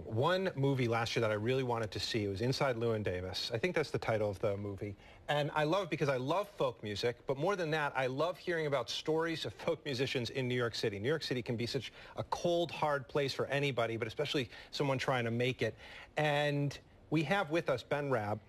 one movie last year that I really wanted to see. It was Inside Llewyn Davis. I think that's the title of the movie. And I love it because I love folk music, but more than that, I love hearing about stories of folk musicians in New York City. New York City can be such a cold, hard place for anybody, but especially someone trying to make it. And we have with us Ben Rabb.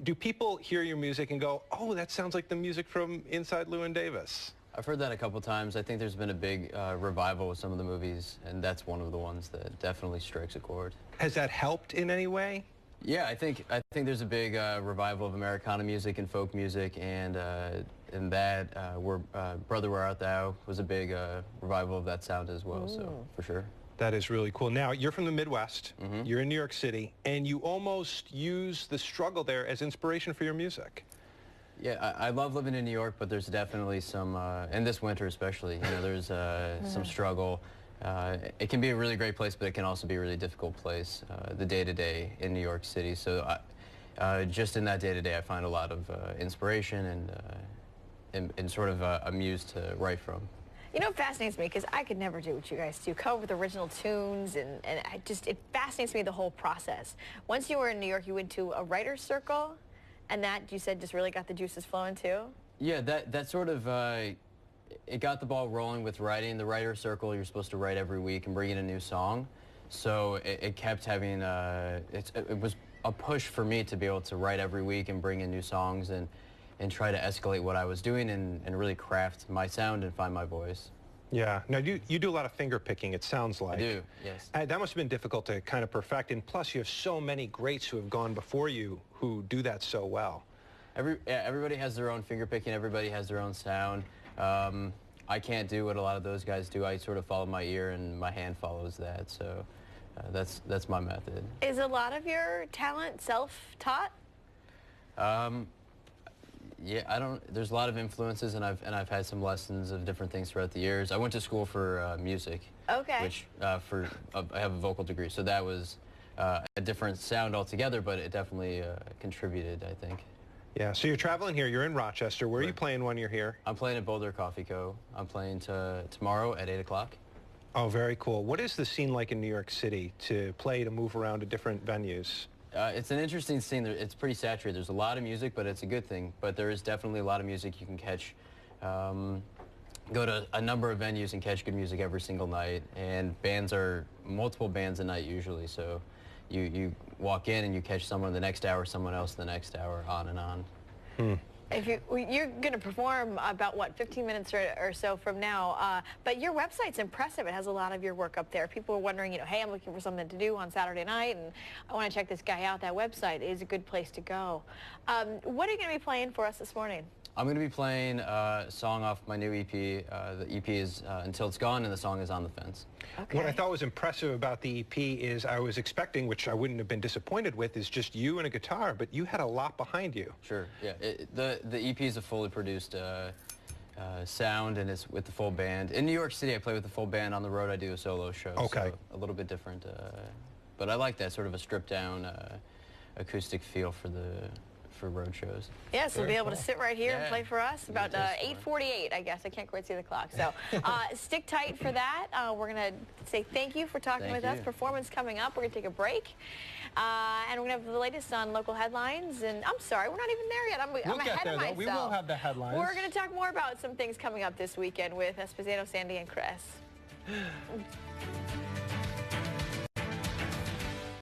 Do people hear your music and go, oh, that sounds like the music from Inside Llewyn Davis? I've heard that a couple times. I think there's been a big revival with some of the movies, and that's one of the ones that definitely strikes a chord. Has that helped in any way? Yeah, I think there's a big revival of Americana music and folk music, and that Brother Where Art Thou was a big revival of that sound as well. So for sure. That is really cool. Now, you're from the Midwest, you're in New York City, and you almost use the struggle there as inspiration for your music. Yeah, I love living in New York, but there's definitely some, and this winter especially, you know, there's some struggle. It can be a really great place, but it can also be a really difficult place, the day-to-day in New York City. So just in that day-to-day, I find a lot of inspiration and sort of a muse to write from. You know, it fascinates me because I could never do what you guys do, come up with original tunes, and it fascinates me, the whole process. Once you were in New York, you went to a writer's circle, and that, you said, just really got the juices flowing too? Yeah, that sort of, it got the ball rolling with writing. The writer's circle, you're supposed to write every week and bring in a new song. So it kept having, it was a push for me to be able to write every week and bring in new songs and try to escalate what I was doing and really craft my sound and find my voice. Yeah. Now, you do a lot of finger picking, it sounds like. I do, yes. That must have been difficult to kind of perfect, and plus you have so many greats who have gone before you who do that so well. Everybody has their own finger picking, everybody has their own sound. I can't do what a lot of those guys do. I sort of follow my ear and my hand follows that, so that's my method. Is a lot of your talent self-taught? Yeah, there's a lot of influences, and I've had some lessons of different things throughout the years. I went to school for music. Okay. Which I have a vocal degree, so that was a different sound altogether, but it definitely contributed, I think. Yeah, so you're traveling here, you're in Rochester. Where are you playing when you're here? I'm playing at Boulder Coffee Co. I'm playing tomorrow at 8 o'clock. Oh, very cool. What is the scene like in New York City to move around to different venues? It's an interesting scene. It's pretty saturated. There's a lot of music, but it's a good thing. But there is definitely a lot of music you can catch. Go to a number of venues and catch good music every single night. And bands are multiple bands a night usually. So you walk in and you catch someone the next hour, someone else the next hour, on and on. If you're going to perform about, what, 15 minutes or so from now, but your website's impressive. It has a lot of your work up there. People are wondering, you know, hey, I'm looking for something to do on Saturday night, and I want to check this guy out. That website is a good place to go. What are you going to be playing for us this morning? I'm going to be playing a song off my new EP. The EP is Until It's Gone, and the song is On the Fence. Okay. What I thought was impressive about the EP is I was expecting, which I wouldn't have been disappointed with, is just you and a guitar, but you had a lot behind you. Sure, yeah. The EP is a fully produced sound, and it's with the full band. In New York City, I play with the full band. On the road, I do a solo show. Okay. So a little bit different, but I like that, sort of a stripped-down acoustic feel for road shows. Yes, we'll be able to sit right here and play for us about 8:48, I guess. I can't quite see the clock. So stick tight for that. We're going to say thank you for talking with us. Performance coming up. We're going to take a break. And we're going to have the latest on local headlines. And I'm sorry, we're not even there yet. I'm ahead of myself. We will have the headlines. We're going to talk more about some things coming up this weekend with Esposito, Sandy, and Chris.